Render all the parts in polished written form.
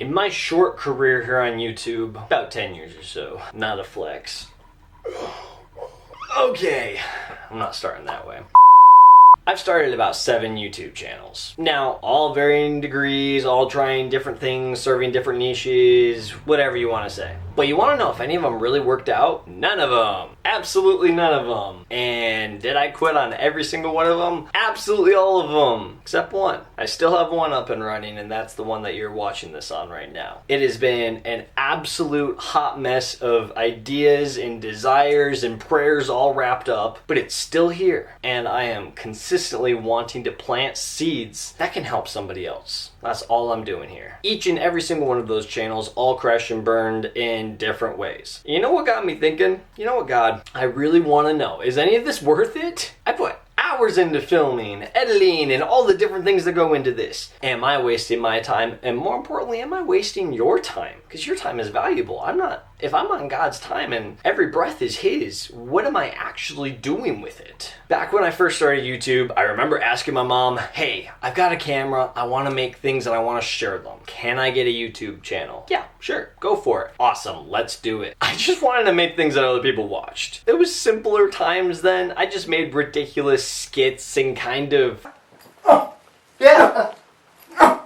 In my short career here on YouTube, about 10 years or so, not a flex. Okay, I'm not starting that way. I've started about 7 YouTube channels. Now, all varying degrees, all trying different things, serving different niches, whatever you want to say. But you want to know if any of them really worked out? None of them. Absolutely none of them. And did I quit on every single one of them? Absolutely all of them. Except one. I still have one up and running, and that's the one that you're watching this on right now. It has been an absolute hot mess of ideas and desires and prayers all wrapped up, but it's still here. And I am consistently wanting to plant seeds that can help somebody else. That's all I'm doing here. Each and every single one of those channels all crashed and burned in different ways. You know what got me thinking? You know what, God? I really want to know. Is any of this worth it? I put hours into filming, editing, and all the different things that go into this. Am I wasting my time? And more importantly, am I wasting your time? Because your time is valuable. If I'm on God's time and every breath is His, what am I actually doing with it? Back when I first started YouTube, I remember asking my mom, hey, I've got a camera, I want to make things and I want to share them. Can I get a YouTube channel? Yeah, sure, go for it. Awesome, let's do it. I just wanted to make things that other people watched. It was simpler times then. I just made ridiculous skits and kind of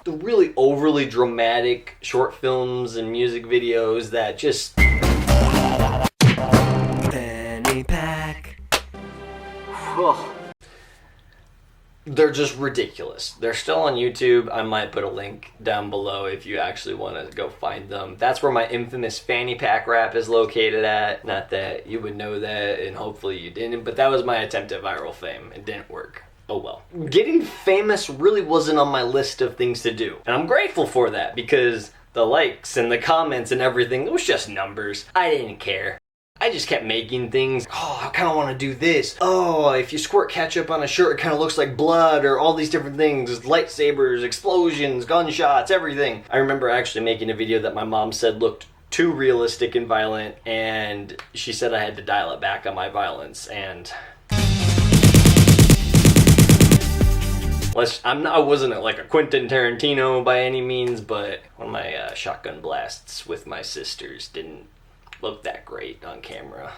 the really overly dramatic short films and music videos that just fanny pack. They're just ridiculous. They're still on YouTube. I might put a link down below if you actually want to go find them. That's where my infamous fanny pack rap is located at. Not that you would know that, and hopefully you didn't, but that was my attempt at viral fame. It didn't work. Oh well. Getting famous really wasn't on my list of things to do. And I'm grateful for that because the likes and the comments and everything, it was just numbers. I didn't care. I just kept making things. Oh, I kind of want to do this. Oh, if you squirt ketchup on a shirt, it kind of looks like blood, or all these different things. Lightsabers, explosions, gunshots, everything. I remember actually making a video that my mom said looked too realistic and violent, and she said I had to dial it back on my violence, and I wasn't like a Quentin Tarantino by any means, but one of my shotgun blasts with my sisters didn't look that great on camera.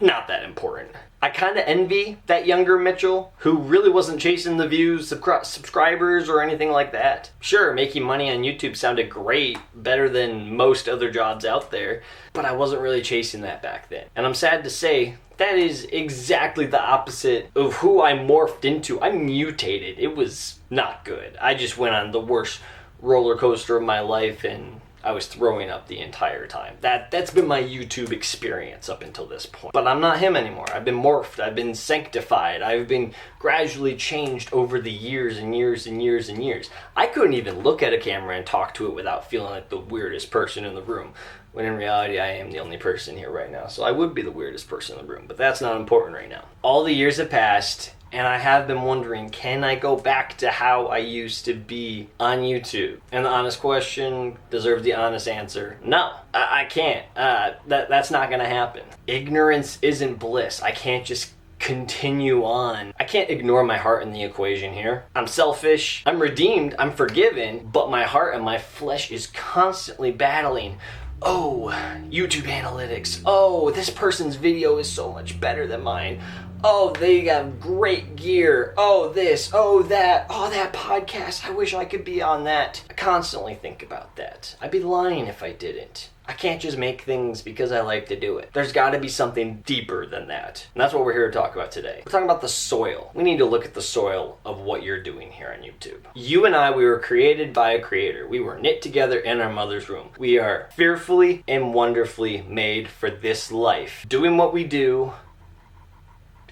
Not that important. I kind of envy that younger Mitchell who really wasn't chasing the views, subscribers, or anything like that. Sure, making money on YouTube sounded great, better than most other jobs out there, but I wasn't really chasing that back then. And I'm sad to say, that is exactly the opposite of who I morphed into. I mutated. It was not good. I just went on the worst roller coaster of my life, and I was throwing up the entire time. That's been my YouTube experience up until this point. But I'm not him anymore. I've been morphed. I've been sanctified. I've been gradually changed over the years and years and years and years. I couldn't even look at a camera and talk to it without feeling like the weirdest person in the room. When in reality, I am the only person here right now. So I would be the weirdest person in the room, but that's not important right now. All the years have passed, and I have been wondering, can I go back to how I used to be on YouTube? And the honest question deserves the honest answer. No, I can't. That's not gonna happen. Ignorance isn't bliss. I can't just continue on. I can't ignore my heart in the equation here. I'm selfish, I'm redeemed, I'm forgiven, but my heart and my flesh is constantly battling. Oh, YouTube analytics. Oh, this person's video is so much better than mine. Oh, they have great gear. Oh, this. Oh, that. Oh, that podcast. I wish I could be on that. I constantly think about that. I'd be lying if I didn't. I can't just make things because I like to do it. There's got to be something deeper than that. And that's what we're here to talk about today. We're talking about the soil. We need to look at the soil of what you're doing here on YouTube. You and I, we were created by a creator. We were knit together in our mother's womb. We are fearfully and wonderfully made for this life. Doing what we do,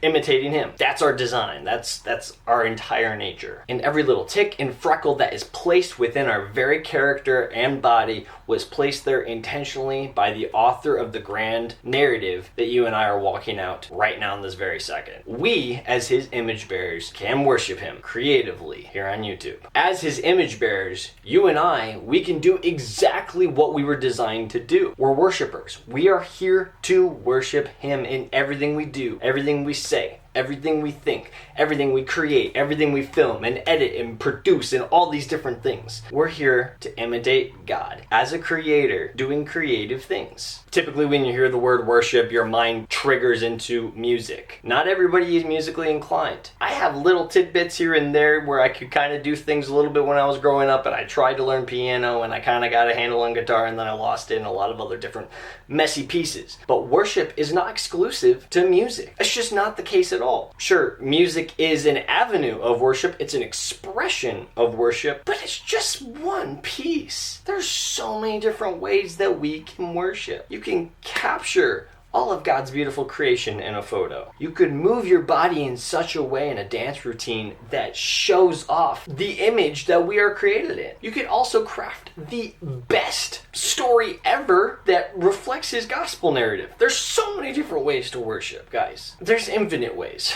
imitating him. That's our design. That's our entire nature. And every little tick and freckle that is placed within our very character and body was placed there intentionally by the author of the grand narrative that you and I are walking out right now in this very second. We, as his image bearers, can worship him creatively here on YouTube. As his image bearers, you and I, we can do exactly what we were designed to do. We're worshipers. We are here to worship him in everything we do, everything we say. everything we think, everything we create, everything we film and edit and produce and all these different things. We're here to imitate God as a creator doing creative things. Typically when you hear the word worship, your mind triggers into music. Not everybody is musically inclined. I have little tidbits here and there where I could kind of do things a little bit when I was growing up, and I tried to learn piano and I kind of got a handle on guitar, and then I lost it in a lot of other different messy pieces. But worship is not exclusive to music. It's just not the case at all. Sure, music is an avenue of worship. It's an expression of worship, but it's just one piece. There's so many different ways that we can worship. You can capture all of God's beautiful creation in a photo. You could move your body in such a way in a dance routine that shows off the image that we are created in. You could also craft the best story ever that reflects his gospel narrative. There's so many different ways to worship, guys. There's infinite ways.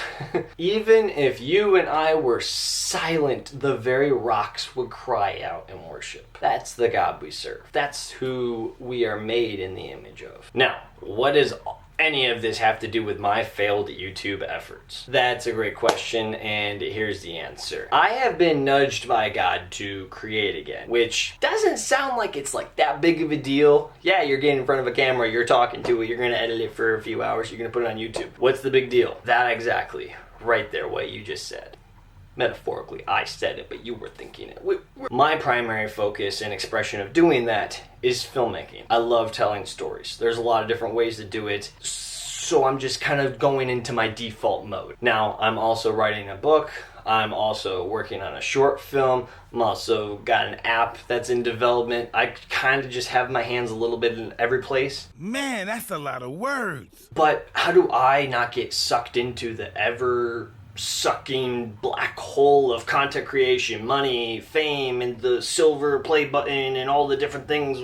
Even if you and I were silent, the very rocks would cry out in worship. That's the God we serve. That's who we are made in the image of. Now, what does any of this have to do with my failed YouTube efforts? That's a great question, and here's the answer. I have been nudged by God to create again, which doesn't sound like it's like that big of a deal. Yeah, you're getting in front of a camera, you're talking to it, you're gonna edit it for a few hours, you're gonna put it on YouTube. What's the big deal? That exactly, right there, what you just said. Metaphorically, I said it, but you were thinking it. My primary focus and expression of doing that is filmmaking. I love telling stories. There's a lot of different ways to do it, so I'm just kind of going into my default mode. Now, I'm also writing a book. I'm also working on a short film. I'm also got an app that's in development. I kind of just have my hands a little bit in every place. Man, that's a lot of words. But how do I not get sucked into the ever-sucking black hole of content creation, money, fame, and the silver play button and all the different things?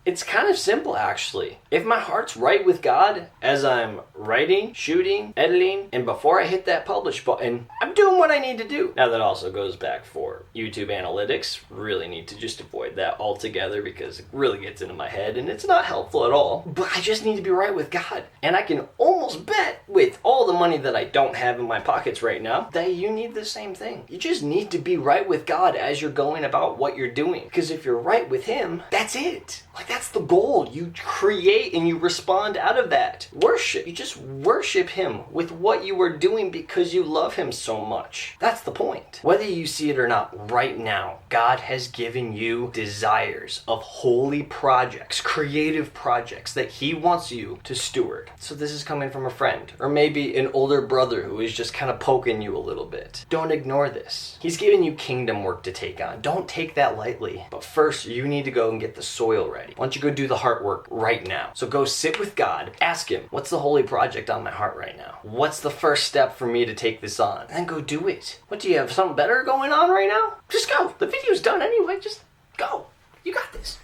It's kind of simple, actually. If my heart's right with God as I'm writing, shooting, editing, and before I hit that publish button, I'm doing what I need to do. Now, that also goes back for YouTube analytics. Really need to just avoid that altogether because it really gets into my head and it's not helpful at all. But I just need to be right with God. And I can almost bet with all the money that I don't have in my pockets right now that you need the same thing. You just need to be right with God as you're going about what you're doing. Because if you're right with Him, that's it. Like, that's the goal. You create and you respond out of that. Worship. You just worship Him with what you are doing because you love Him so much. That's the point. Whether you see it or not, right now, God has given you desires of holy projects, creative projects that He wants you to steward. So this is coming from a friend, or maybe an older brother who is just kind of poking you a little bit. Don't ignore this. He's giving you kingdom work to take on. Don't take that lightly. But first, you need to go and get the soil ready. Why don't you go do the heart work right now? So go sit with God, ask Him, what's the holy project on my heart right now? What's the first step for me to take this on? And then go do it. What, do you have something better going on right now? Just go. The video's done anyway. Just go. You got this.